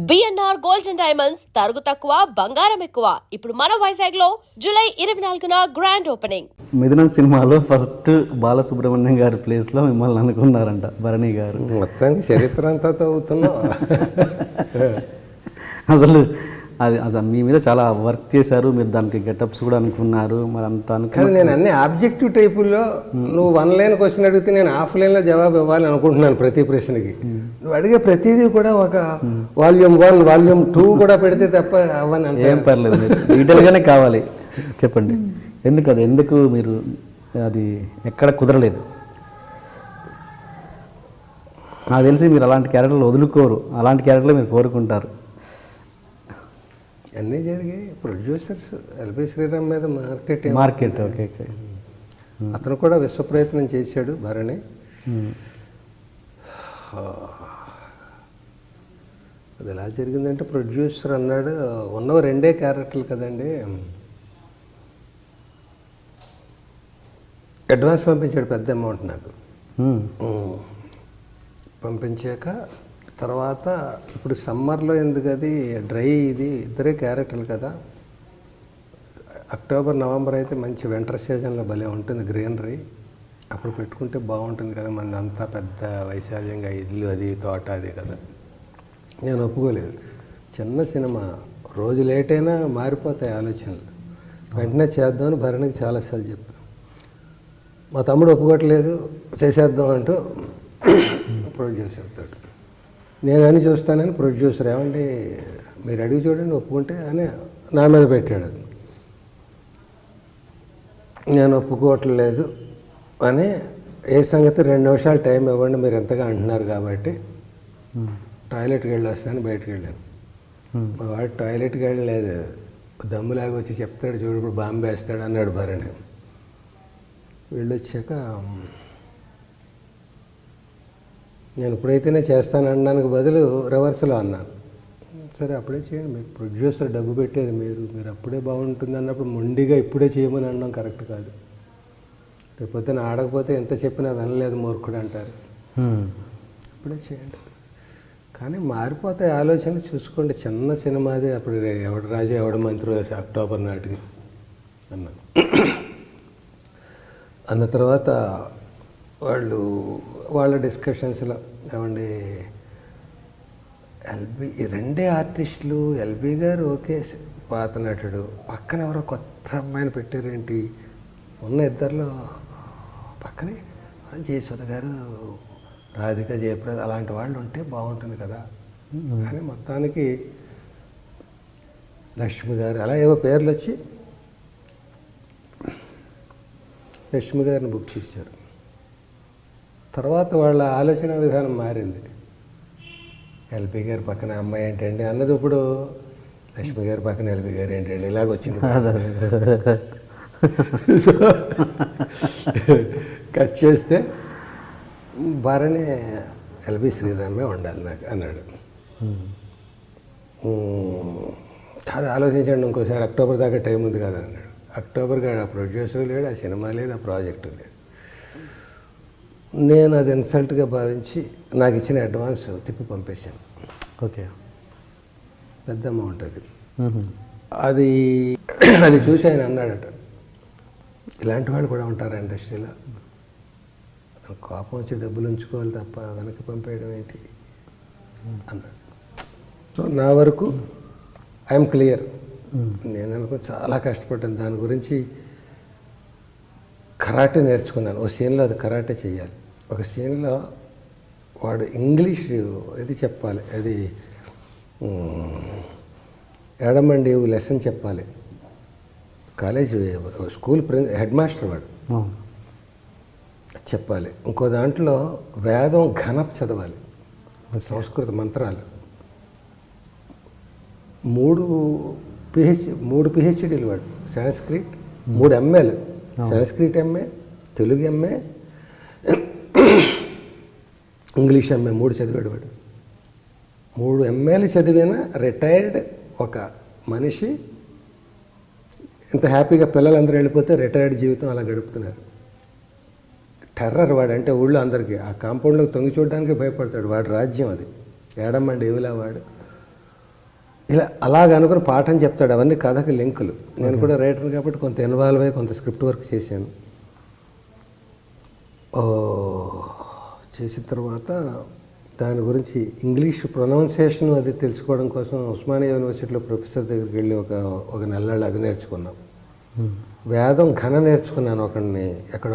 BNR gold and diamonds తరుగు తక్కువ బంగారం ఎక్కువ. ఇప్పుడు మన వైజాగ్ లో జూలై 24న గ్రాండ్ ఓపెనింగ్. మిథునం సినిమాలో ఫస్ట్ బాలసుబ్రహ్మణ్యం గారి ప్లేస్ లో మిమ్మల్ని అనుకున్నారంట భరణి గారు. మొత్తానికి చరిత్ర అంతా చదువుతున్నాం. అసలు అది మీ మీద చాలా వర్క్ చేశారు, మీరు దానికి గెటప్స్ కూడా అనుకున్నారు, మరి అంత అనుకుని నేను అన్ని ఆబ్జెక్టివ్ టైపుల్లో నువ్వు 1 లైన్ క్వశ్చన్ అడిగితే నేను హాఫ్ లైన్లో జవాబు ఇవ్వాలి అనుకుంటున్నాను ప్రతి ప్రశ్నకి. నువ్వు అడిగే ప్రతిదీ కూడా ఒక వాల్యూమ్ 1 వాల్యూమ్ 2 కూడా పెడితే తప్ప అవన్నీ అంత ఏం పర్లేదు, డీటెయిల్గానే కావాలి. చెప్పండి ఎందుకు మీరు అది ఎక్కడ కుదరలేదు? నాకు తెలిసి మీరు అలాంటి క్యారెక్టర్లు వదులుకోరు, అలాంటి క్యారెక్టర్లు మీరు కోరుకుంటారు. అన్నీ జరిగాయి. ప్రొడ్యూసర్స్ ఎల్బి శ్రీరామ్ మీద మార్కెట్ ఓకే. అతను కూడా విశ్వ ప్రయత్నం చేశాడు భరణి. అది ఎలా జరిగిందంటే ప్రొడ్యూసర్ అన్నాడు, ఉన్నవి 2 క్యారెక్టర్లు కదండి, అడ్వాన్స్ పంపించాడు పెద్ద అమౌంట్ నాకు. పంపించాక తర్వాత ఇప్పుడు సమ్మర్లో ఎందుకు అది డ్రై, ఇది 2 క్యారెక్టర్లు కదా, అక్టోబర్ నవంబర్ అయితే మంచి వింటర్ సీజన్లో భలే ఉంటుంది గ్రీనరీ, అప్పుడు పెట్టుకుంటే బాగుంటుంది కదా, మన అంతా పెద్ద వైశాల్యంగా ఇల్లు అది తోట అది కదా. నేను ఒప్పుకోలేదు. చిన్న సినిమా, రోజు లేట్ అయినా మారిపోతాయి ఆలోచనలు, వెంటనే చేద్దామని భరణికి చాలాసార్లు చెప్పాను. మా తమ్ముడు ఒప్పుకోవట్లేదు, చేసేద్దాం అంటూ ప్రొడ్యూసర్ తోటి నేను అని చూస్తానని ప్రొడ్యూసర్ ఏమండి మీరు అడిగి చూడండి ఒప్పుకుంటే అని నా మీద పెట్టాడు. నేను ఒప్పుకోవట్లేదు అని, ఏ సంగతి 2 నిమిషాలు టైం ఇవ్వండి మీరు ఎంతగా అంటున్నారు కాబట్టి టాయిలెట్కి వెళ్ళి వస్తాను బయటకు వెళ్ళాను. మా వాడు టాయిలెట్కి వెళ్ళలేదు, దమ్ములాగా వచ్చి చెప్తాడు చూడు ఇప్పుడు బాంబే వేస్తాడు అన్నాడు భరణి. వెళ్ళొచ్చాక నేను ఇప్పుడైతేనే చేస్తాను అనడానికి బదులు రివర్స్లో అన్నాను. సరే అప్పుడే చేయండి, మీరు ప్రొడ్యూసర్ డబ్బు పెట్టేది మీరు అప్పుడే బాగుంటుంది అన్నప్పుడు మొండిగా ఇప్పుడే చేయమని అనడం కరెక్ట్ కాదు. రేపొద్దు ఆడకపోతే ఎంత చెప్పినా వినలేదు మూర్ఖుడు అంటారు. ఇప్పుడే చేయండి, కానీ మారిపోతాయి ఆలోచనలు చూసుకోండి, చిన్న సినిమాది, అప్పుడు ఎవడు రాజు ఎవడు మంత్రి అక్టోబర్ నాటికి అన్నాను. అన్న తర్వాత వాళ్ళ డిస్కషన్స్లో ఏమండి ఎల్బి 2 ఆర్టిస్టులు, ఎల్బి గారు ఓకే పాత నటుడు, పక్కన ఎవరో కొత్త అమ్మాయిని పెట్టారేంటి, ఉన్న 2లో పక్కనే జయసుధ గారు, రాధిక, జయప్రద అలాంటి వాళ్ళు ఉంటే బాగుంటుంది కదా అని మొత్తానికి లక్ష్మి గారు అలా ఏవో పేర్లు వచ్చి లక్ష్మి గారిని బుక్ చేశారు. తర్వాత వాళ్ళ ఆలోచన విధానం మారింది. ఎల్బి గారి పక్కన అమ్మాయి ఏంటండి అన్నది ఇప్పుడు లక్ష్మి గారి పక్కన ఎల్బి గారు ఏంటండి ఇలాగొచ్చింది. సో కట్ చేస్తే భరణి ఎల్బి శ్రీరామే ఉండాలి నాకు అన్నాడు. అది ఆలోచించండి ఇంకోసారి, అక్టోబర్ దాకా టైం ఉంది కదా అన్నాడు. అక్టోబర్కి ఆ ప్రొడ్యూసర్ లేడు, ఆ సినిమా లేదు, ఆ ప్రాజెక్టు లేదు. నేను అది ఇన్సల్ట్గా భావించి నాకు ఇచ్చిన అడ్వాన్స్ తిప్పి పంపేశాను. ఓకే, పెద్ద అమౌంట్ అది అది చూసి ఆయన అన్నాడట, ఇలాంటి వాళ్ళు కూడా ఉంటారు ఇండస్ట్రీలో, కోపం వచ్చి డబ్బులు ఉంచుకోవాలి తప్ప వెనక్కి పంపేయడం ఏంటి అన్నాడు. సో నా వరకు ఐఎమ్ క్లియర్. నేను అనుకో చాలా కష్టపడ్డాను దాని గురించి. కరాటే నేర్చుకున్నాను. ఒక సీన్లో అది కరాటే చేయాలి, ఒక సీన్లో వాడు ఇంగ్లీష్ ఇది చెప్పాలి, అది ఎడమండి లెసన్ చెప్పాలి, కాలేజ్ స్కూల్ హెడ్ మాస్టర్ వాడు చెప్పాలి. ఇంకో దాంట్లో వేదం ఘనప్ చదవాలి, సంస్కృత మంత్రాలు, 3 పిహెచ్డీలు వాడు, సాంస్క్రిట్ 3 ఎంఏలు, Sanskrit MA, Telugu MA, English MA 3 చదివాడు వాడు. 3 ఎంఏలు చదివిన రిటైర్డ్ ఒక మనిషి ఇంత హ్యాపీగా పిల్లలందరూ వెళ్ళిపోతే రిటైర్డ్ జీవితం అలా గడుపుతున్నారు. టెర్రర్ వాడు, అంటే ఊళ్ళో అందరికీ ఆ కాంపౌండ్లోకి తొంగి చూడడానికి భయపడతాడు. వాడు రాజ్యం అది, ఏడమ్మండి ఏవిలా వాడు. ఇలా అలాగ అనుకుని పాఠం చెప్తాడు. అవన్నీ కథకి లింకులు. నేను కూడా రైటర్ కాబట్టి కొంత ఇన్వాల్వ్ అయ్యి కొంత స్క్రిప్ట్ వర్క్ చేశాను. చేసిన తర్వాత దాని గురించి ఇంగ్లీష్ ప్రొనౌన్సియేషన్ అది తెలుసుకోవడం కోసం ఉస్మానియా యూనివర్సిటీలో ప్రొఫెసర్ దగ్గరికి వెళ్ళి ఒక నెలలు అది నేర్చుకున్నాం. వేదం ఘన నేర్చుకున్నాను. ఒకడిని ఎక్కడ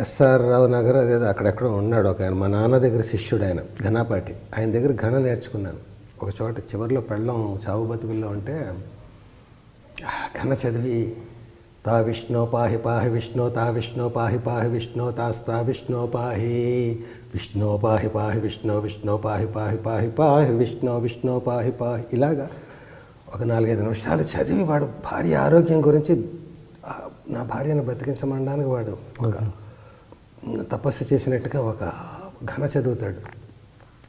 ఎస్ఆర్ రావు నగర్ అదేదో అక్కడెక్కడ ఉన్నాడు ఒక ఆయన, మా నాన్న దగ్గర శిష్యుడు ఆయన, ఘనాపాటి. ఆయన దగ్గర ఘన నేర్చుకున్నాను. ఒక చోట చివరిలో పెళ్ళం చావు బతుకుల్లో ఉంటే ఘన చదివి తా విష్ణు పాహి పాహి విష్ణు తా విష్ణు పాహి పాహి విష్ణు తాస్తా విష్ణు పాహి విష్ణు పాహి పాహి విష్ణు విష్ణు పాహి పాహి పాహి పాహి విష్ణు విష్ణు పాహి పాహి ఇలాగా ఒక 4-5 నిమిషాలు చదివి వాడు భార్య ఆరోగ్యం గురించి, నా భార్యను బతికించమనడానికి వాడు ఒక తపస్సు చేసినట్టుగా ఒక ఘన చదువుతాడు.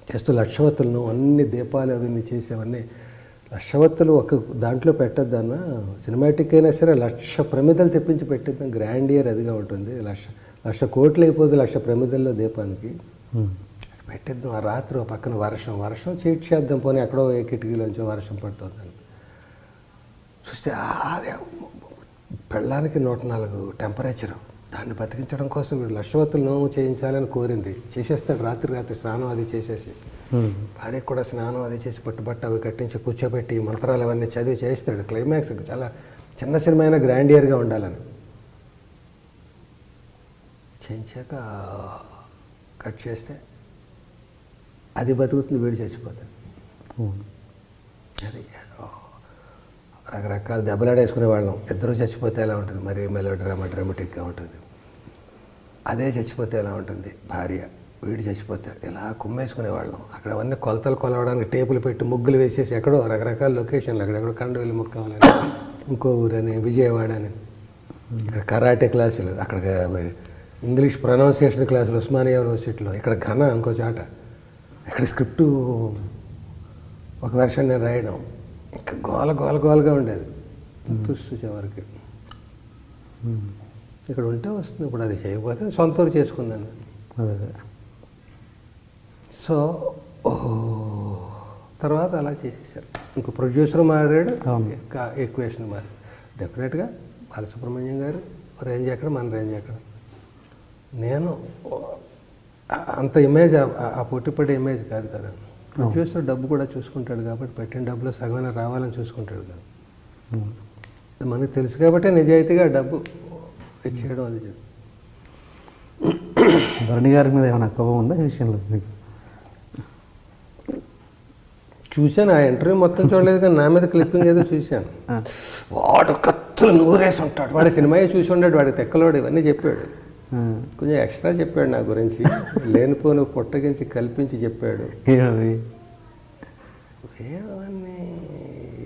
చేస్తూ లక్షవత్తులను అన్ని దీపాలు అవన్నీ చేసేవన్నీ లక్షవత్తులు ఒక దాంట్లో పెట్టద్దన్న సినిమాటిక్ అయినా సరే 1,00,000 ప్రమిదలు తెప్పించి పెట్టిద్దాం. గ్రాండియర్ అదిగా ఉంటుంది. 1,00,000 కోట్లు అయిపోతుంది 1,00,000 ప్రమిదల్లో దీపానికి పెట్టిద్దాం. ఆ రాత్రి ఒక పక్కన వర్షం చీట్ చేద్దాం, పోనీ ఎక్కడో ఏ కిటికీలోంచో వర్షం పడుతుందని చూస్తే అదే పెళ్ళానికి 104 టెంపరేచరు. దాన్ని బతికించడం కోసం వీడు లక్షవత్తులు నోము చేయించాలని కోరింది. చేసేస్తాడు రాత్రి స్నానం అది చేసేసి, భార్యకు కూడా స్నానం అది చేసి పట్టుబట్ట అవి కట్టించి కూర్చోబెట్టి మంత్రాలు అవన్నీ చదివి చేయిస్తాడు. క్లైమాక్స్ చాలా చిన్న సినిమా అయినా గ్రాండియర్గా ఉండాలని చేయించాక కట్ చేస్తే అది బతుకుతుంది, వీడు చచ్చిపోతాడు. అది రకరకాల దెబ్బలాడేసుకునే వాళ్ళం. ఇద్దరూ చచ్చిపోతే ఎలా ఉంటుంది, మరి డ్రామాటిక్గా ఉంటుంది. అదే చచ్చిపోతే ఎలా ఉంటుంది, భార్య వీడు చచ్చిపోతే ఇలా కుమ్మేసుకునేవాళ్ళం. అక్కడ అవన్నీ కొలతలు కొలవడానికి టేపులు పెట్టి ముగ్గులు వేసేసి ఎక్కడో రకరకాల లొకేషన్లు, అక్కడెక్కడో కండవెల్లి ముక్కాలని, ఇంకో ఊరని, విజయవాడ అని, ఇక్కడ కరాటే క్లాసులు, అక్కడ ఇంగ్లీష్ ప్రొనౌన్సియేషన్ క్లాసులు ఉస్మానియా యూనివర్సిటీలో, ఇక్కడ ఘన ఇంకో చాట, ఇక్కడ స్క్రిప్టు ఒక వెర్షన్ నేను రాయడం, ఇంకా గోలగా ఉండేది. తుస్సు చివరికి ఇక్కడ ఉంటే వస్తుంది. ఇప్పుడు అది చేయకపోతే సొంత ఊరు చేసుకున్నాను. సో తర్వాత అలా చేసేసారు. ఇంకో ప్రొడ్యూసర్ మారాడు, ఈక్వేషన్ మారాడు. డెఫినెట్గా బాలసుబ్రహ్మణ్యం గారు రేంజ్ ఎక్కడ, మన రేంజ్ ఎక్కడ. నేను అంత ఇమేజ్, ఆ పొట్టిపడే ఇమేజ్ కాదు కదా. ప్రొడ్యూసర్ డబ్బు కూడా చూసుకుంటాడు కాబట్టి పెట్టిన డబ్బులో సగమైన రావాలని చూసుకుంటాడు కదా. మనకు తెలుసు కాబట్టి నిజాయితీగా డబ్బు ఇచ్చేయడం అది. భరణి గారి మీద ఏమైనా కోపం ఉందా ఈ విషయంలో మీకు? చూశాను, ఆ ఇంటర్వ్యూ మొత్తం చూడలేదు కానీ నా మీద క్లిప్పింగ్ ఏదో చూశాను. వాడు కత్తులు నూరేసి ఉంటాడు, వాడు సినిమాయే చూసి ఉన్నాడు, వాడి తెక్కలోడు ఇవన్నీ చెప్పాడు. కొంచెం ఎక్స్ట్రా చెప్పాడు నా గురించి, లేనిపోను పుట్టగించి కల్పించి చెప్పాడు. ఏమన్నీ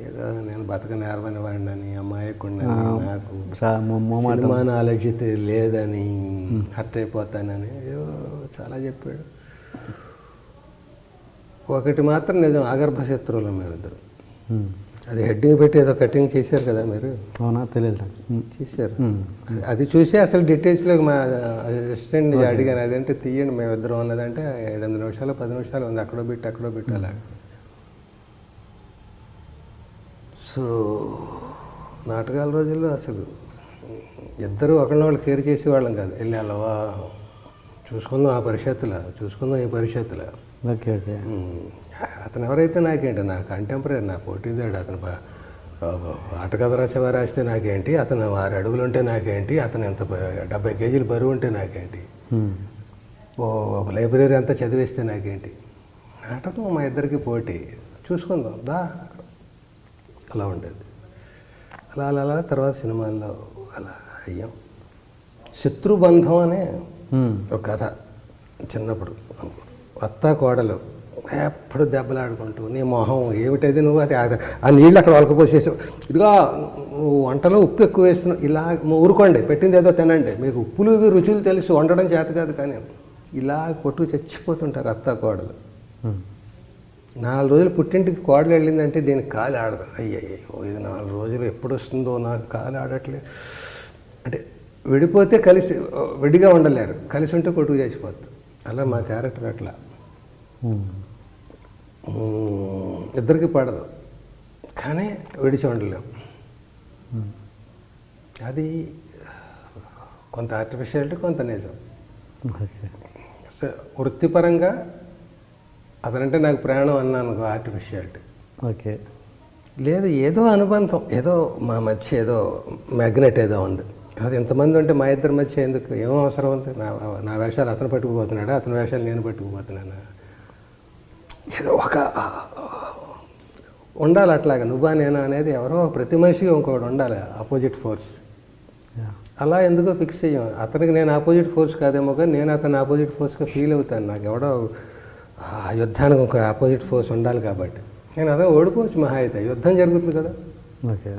ఏదో నేను బతక నేర్వని వాడినని, అమాయకుండని, నాకు సినిమా నాలెడ్జ్ లేదని, హర్ట్ అయిపోతానని ఏదో చాలా చెప్పాడు. ఒకటి మాత్రం నిజం, అగర్భ శత్రువులు మేమిద్దరు. అది హెడ్డింగ్ పెట్టి ఏదో కటింగ్ చేశారు కదా మీరు? అవునా, తెలియదు. చేశారు. అది చూసి అసలు డీటెయిల్స్లో మా అసిస్టెంట్ అడిగాను, అదంటే తీయండి మేమిద్దరం ఉన్నదంటే 8 నిమిషాలు 10 నిమిషాలు ఉంది, అక్కడో బిట్టు అలాగా. సో నాటకాల రోజుల్లో అసలు ఇద్దరు ఒకరినొకళ్ళు కేర్ చేసేవాళ్ళం కాదు. వెళ్ళి అలవా చూసుకుందాం, ఆ పరిషత్తులా చూసుకుందాం, ఈ పరిషత్తులా. Okay okay. అతను ఎవరైతే నాకేంటి, నా కంటెంపరీ, నా పోటీదాడు. అతను ఆటకథ రాస్తే నాకేంటి, అతను 6 అడుగులు ఉంటే నాకేంటి, అతను ఎంత 70 కేజీలు బరువు ఉంటే నాకేంటి, ఒక లైబ్రరీ అంతా చదివేస్తే నాకేంటి. నాటకం మా ఇద్దరికి పోటీ, చూసుకుందాం దా, అలా ఉండేది. అలా తర్వాత సినిమాల్లో అలా అయ్యాం. శత్రుబంధం అనే ఒక కథ. చిన్నప్పుడు అత్తా కోడలు ఎప్పుడు దెబ్బలాడుకుంటూ, నీ మొహం ఏమిటది, నువ్వు అది ఆ నీళ్ళు అక్కడ వలకపోసేసావు, ఇదిగో నువ్వు వంటలో ఉప్పు ఎక్కువ వేస్తున్నావు, ఇలా ఊరుకోండి, పెట్టింది ఏదో తినండి, మీకు ఉప్పులు రుచులు తెలుసు, వండడం చేత కాదు. కానీ ఇలా కొట్టుకు చచ్చిపోతుంటారు అత్తా కోడలు. 4 రోజులు పుట్టింటికి కోడలు వెళ్ళిందంటే దీనికి కాలు ఆడదు. అయ్యయ్యో ఇది 4 రోజులు ఎప్పుడు వస్తుందో, నాకు కాలు ఆడట్లేదు అంటే. విడిపోతే కలిసి విడిగా ఉండలేరు, కలిసి ఉంటే కొట్టుకు చచ్చిపోతుంది. అలా మా క్యారెక్టర్ అట్లా. ఇద్దరికి పడదు, కానీ విడిచి ఉండలేం. అది కొంత ఆర్టిఫిషియాలిటీ, కొంత నిజం. ఓకే. వృత్తిపరంగా అతనంటే నాకు ప్రాణం అన్నాను, ఆర్టిఫిషియాలిటీ. ఓకే. లేదు, ఏదో అనుబంధం, ఏదో మా మధ్య ఏదో మ్యాగ్నెట్ ఏదో ఉంది. అది ఎంతమంది ఉంటే మా ఇద్దరి మధ్య ఎందుకు, ఏమో అవసరం ఉంది? నా వేషాలు అతను పట్టుకుపోతున్నాడా, అతని వేషాలు నేను పట్టుకుపోతున్నాను? ఏదో ఒక ఉండాలి అట్లాగా, నువ్వా నేనా అనేది ఎవరో ప్రతి మనిషిగా ఇంకొకటి ఉండాలి, ఆపోజిట్ ఫోర్స్. అలా ఎందుకో ఫిక్స్ అయ్యాం. అతనికి నేను ఆపోజిట్ ఫోర్స్ కాదేమో, కానీ నేను అతను ఆపోజిట్ ఫోర్స్గా ఫీల్ అవుతాను. నాకు ఎవడో ఆ యుద్ధానికి ఒక ఆపోజిట్ ఫోర్స్ ఉండాలి కాబట్టి. నేను అదే ఓడిపోవచ్చు మహా అయితే, యుద్ధం జరుగుతుంది కదా. ఓకే.